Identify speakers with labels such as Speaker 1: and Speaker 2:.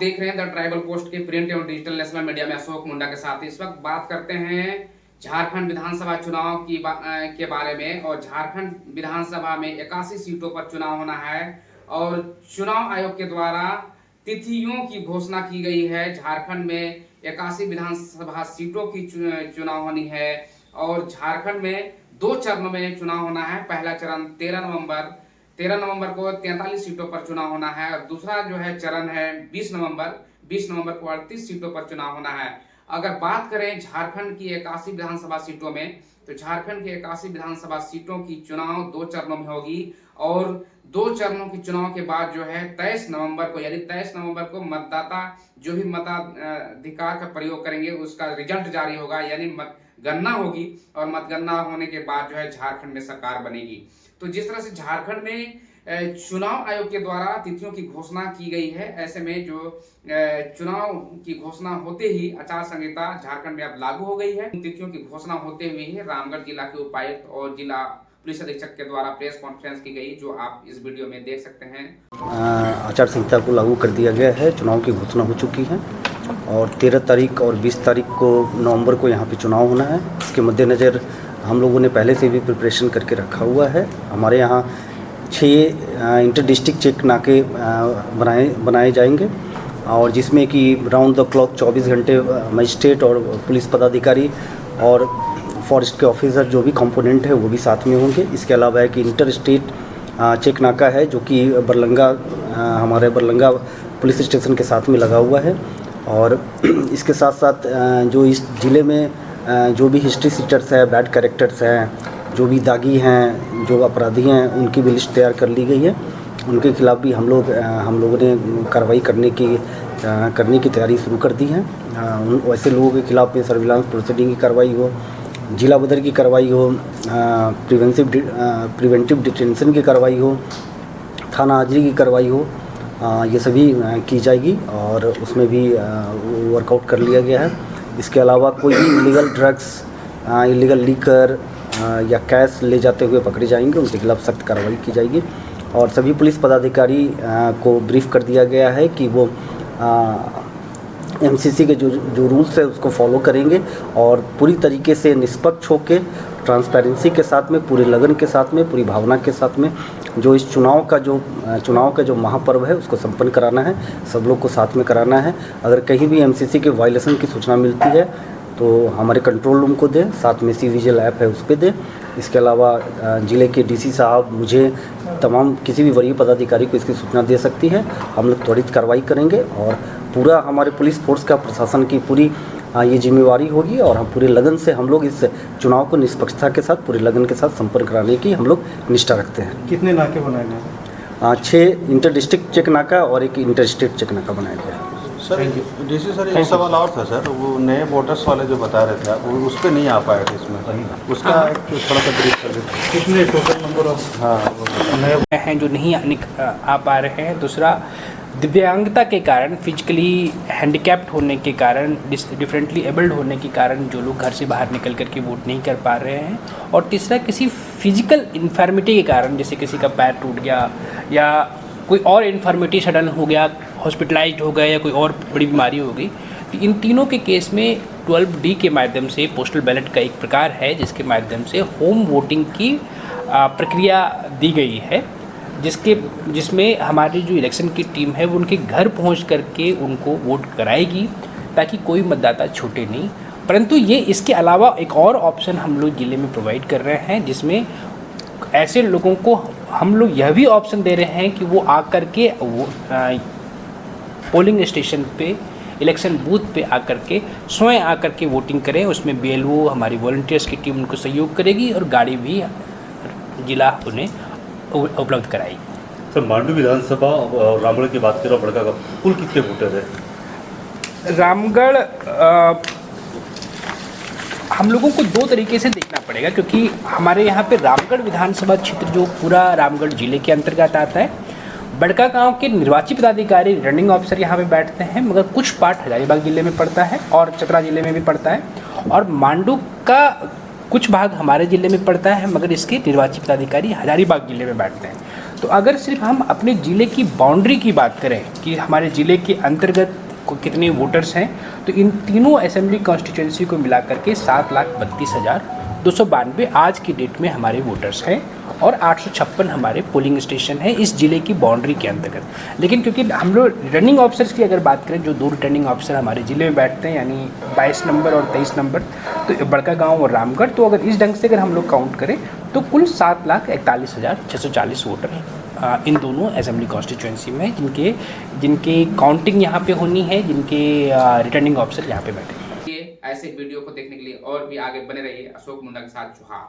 Speaker 1: देख रहे हैं द ट्राइबल पोस्ट के प्रिंट एवं डिजिटल नेशनल मीडिया में अशोक मुंडा के साथ। इस वक्त बात करते हैं झारखंड विधानसभा चुनाव के बारे में। और झारखंड विधानसभा में 81 सीटों पर चुनाव होना है और चुनाव आयोग के द्वारा तिथियों की घोषणा की गई है। झारखंड में 81 विधानसभा सीटों की चुनाव होनी है और झारखंड में 2 चरणों में चुनाव होना है। पहला चरण 13 नवंबर को 43 सीटों पर चुनाव होना है और दूसरा जो है चरण है 20 नवंबर को 38 सीटों पर चुनाव होना है। अगर बात करें झारखंड की 81 विधानसभा सीटों में, तो झारखंड की 81 विधानसभा सीटों की चुनाव 2 चरणों में होगी और 2 चरणों की चुनाव के बाद जो है 23 नवंबर को, यानी 23 नवंबर को मतदाता जो भी मताधिकार का प्रयोग करेंगे उसका रिजल्ट जारी होगा, यानी मतगणना होगी और मतगणना होने के बाद जो है झारखंड में सरकार बनेगी। तो जिस तरह से झारखंड में चुनाव आयोग के द्वारा तिथियों की घोषणा की गई है, ऐसे में जो चुनाव की घोषणा होते ही आचार संहिता झारखंड में अब लागू हो गई है। तिथियों की घोषणा होते हुए ही रामगढ़ जिला के उपायुक्त और जिला पुलिस अधीक्षक के द्वारा प्रेस कॉन्फ्रेंस की गई, जो आप इस वीडियो में देख सकते हैं।
Speaker 2: आचार संहिता को लागू कर दिया गया है, चुनाव की घोषणा हो चुकी है और 13 तारीख और 20 तारीख को नवंबर को यहाँ पे चुनाव होना है। इसके मद्देनज़र हम लोगों ने पहले से भी प्रिपरेशन करके रखा हुआ है। हमारे यहाँ 6 इंटर डिस्ट्रिक्ट चेक नाके बनाए जाएंगे और जिसमें कि राउंड द क्लॉक 24 घंटे मजिस्ट्रेट और पुलिस पदाधिकारी और फॉरेस्ट के ऑफिसर जो भी कंपोनेंट है वो भी साथ में होंगे। इसके अलावा है कि इंटर स्टेट चेक नाका है जो कि हमारे बरलंगा पुलिस स्टेशन के साथ में लगा हुआ है। और इसके साथ साथ जो इस ज़िले में जो भी हिस्ट्री सीटर्स हैं, बैड कैरेक्टर्स हैं, जो भी दागी हैं, जो अपराधी हैं, उनकी भी लिस्ट तैयार कर ली गई है। उनके खिलाफ़ भी हम लोगों ने कार्रवाई करने की तैयारी शुरू कर दी है। वैसे लोगों के खिलाफ़ में सर्विलांस प्रोसीडिंग की कार्रवाई हो, जिला बदर की कार्रवाई हो, प्रिवेंटिव डिटेंशन की कार्रवाई हो, थाना हाजिरी की कार्रवाई हो, ये सभी की जाएगी और उसमें भी वर्कआउट कर लिया गया है। इसके अलावा कोई भी इलीगल ड्रग्स, इलीगल लीकर या कैश ले जाते हुए पकड़े जाएंगे, उनके खिलाफ सख्त कार्रवाई की जाएगी। और सभी पुलिस पदाधिकारी को ब्रीफ कर दिया गया है कि वो एमसीसी के जो रूल्स है उसको फॉलो करेंगे और पूरी तरीके से निष्पक्ष होकर ट्रांसपेरेंसी के साथ में, पूरे लगन के साथ में, पूरी भावना के साथ में जो इस चुनाव का जो महापर्व है उसको संपन्न कराना है। सब लोग को साथ में कराना है। अगर कहीं भी एमसीसी के वायलेशन की सूचना मिलती है तो हमारे कंट्रोल रूम को दें, साथ में सी-विजिल ऐप है उस पर दें। इसके अलावा ज़िले के डीसी साहब, मुझे, तमाम किसी भी वरीय पदाधिकारी को इसकी सूचना दे सकती है। हम लोग त्वरित कार्रवाई करेंगे और पूरा हमारे पुलिस फोर्स का, प्रशासन की पूरी ये जिम्मेवारी होगी और हम पूरे लगन से हम लोग इस चुनाव को निष्पक्षता के साथ, पूरे लगन के साथ संपन्न कराने की हम लोग निष्ठा रखते हैं।
Speaker 3: कितने नाके बनाए गए?
Speaker 2: 6 इंटर डिस्ट्रिक्ट चेक नाका और 1 इंटर स्टेट चेक नाका बनाया गया है।
Speaker 4: सर डीसी सर, एक सवाल और था सर, वो नए वोटर्स वाले जो बता रहे थे वो उस पर नहीं आ पाए थे इसमें, उसका थोड़ा सा ब्रीफ कर देते।
Speaker 3: कितने टोटल नंबर ऑफ
Speaker 5: नए हैं जो नहीं आ पा रहे हैं। दूसरा, दिव्यांगता के कारण, फिजिकली हैंडीकैप्ड होने के कारण, डिफरेंटली एबल्ड होने के कारण जो लोग घर से बाहर निकल कर के वोट नहीं कर पा रहे हैं। और तीसरा, किसी फिजिकल इन्फर्मिटी के कारण, जैसे किसी का पैर टूट गया या कोई और इन्फर्मिटी सडन हो गया, हॉस्पिटलाइज्ड हो गया या कोई और बड़ी बीमारी हो गई, तो इन तीनों के केस में 12D के माध्यम से पोस्टल बैलेट का एक प्रकार है जिसके माध्यम से होम वोटिंग की प्रक्रिया दी गई है, जिसमें हमारी जो इलेक्शन की टीम है वो उनके घर पहुंच करके उनको वोट कराएगी ताकि कोई मतदाता छूटे नहीं। परंतु ये इसके अलावा एक और ऑप्शन हम लोग ज़िले में प्रोवाइड कर रहे हैं, जिसमें ऐसे लोगों को हम लोग यह भी ऑप्शन दे रहे हैं कि वो आकर के पोलिंग स्टेशन पे, इलेक्शन बूथ पे आकर के स्वयं आकर के वोटिंग करें। उसमें BLO, हमारी वॉलंटियर्स की टीम उनको सहयोग करेगी और गाड़ी भी जिला उन्हें उपलब्ध कराएगी।
Speaker 6: सर, मांडू विधानसभा और रामगढ़ की बात करें, बड़का का कुल कितने वोटर है?
Speaker 5: रामगढ़ हम लोगों को 2 तरीके से देखना पड़ेगा, क्योंकि हमारे यहाँ पे रामगढ़ विधानसभा क्षेत्र जो पूरा रामगढ़ जिले के अंतर्गत आता है, बड़का गांव के निर्वाची पदाधिकारी, रिटर्निंग ऑफिसर यहाँ पे बैठते हैं, मगर कुछ पार्ट हजारीबाग जिले में पड़ता है और चतरा जिले में भी पड़ता है, और मांडू का कुछ भाग हमारे ज़िले में पड़ता है, मगर इसके निर्वाची पदाधिकारी हजारीबाग ज़िले में बैठते हैं। तो अगर सिर्फ हम अपने ज़िले की बाउंड्री की बात करें कि हमारे ज़िले के अंतर्गत कितने वोटर्स हैं, तो इन तीनों असेंबली कॉन्स्टिट्यूंसी को मिला करके 7,32,292 आज की डेट में हमारे वोटर्स हैं और 856 हमारे पोलिंग स्टेशन है इस ज़िले की बाउंड्री के अंतर्गत। लेकिन क्योंकि हम लोग रिटर्निंग ऑफिसर्स की अगर बात करें, जो 2 रिटर्निंग ऑफिसर हमारे ज़िले में बैठते हैं, यानी 22 नंबर और 23 नंबर, तो बड़कागांव और रामगढ़, तो अगर इस ढंग से अगर हम लोग काउंट करें तो कुल 7,41,640 वोटर इन दोनों असेंबली कॉन्स्टिट्यूंसी में जिनके काउंटिंग यहाँ पे होनी है, जिनके रिटर्निंग ऑफिसर यहाँ पे बैठे।
Speaker 1: ऐसे वीडियो को देखने के लिए और भी आगे बने रहिए अशोक मुंडा के साथ जोहार।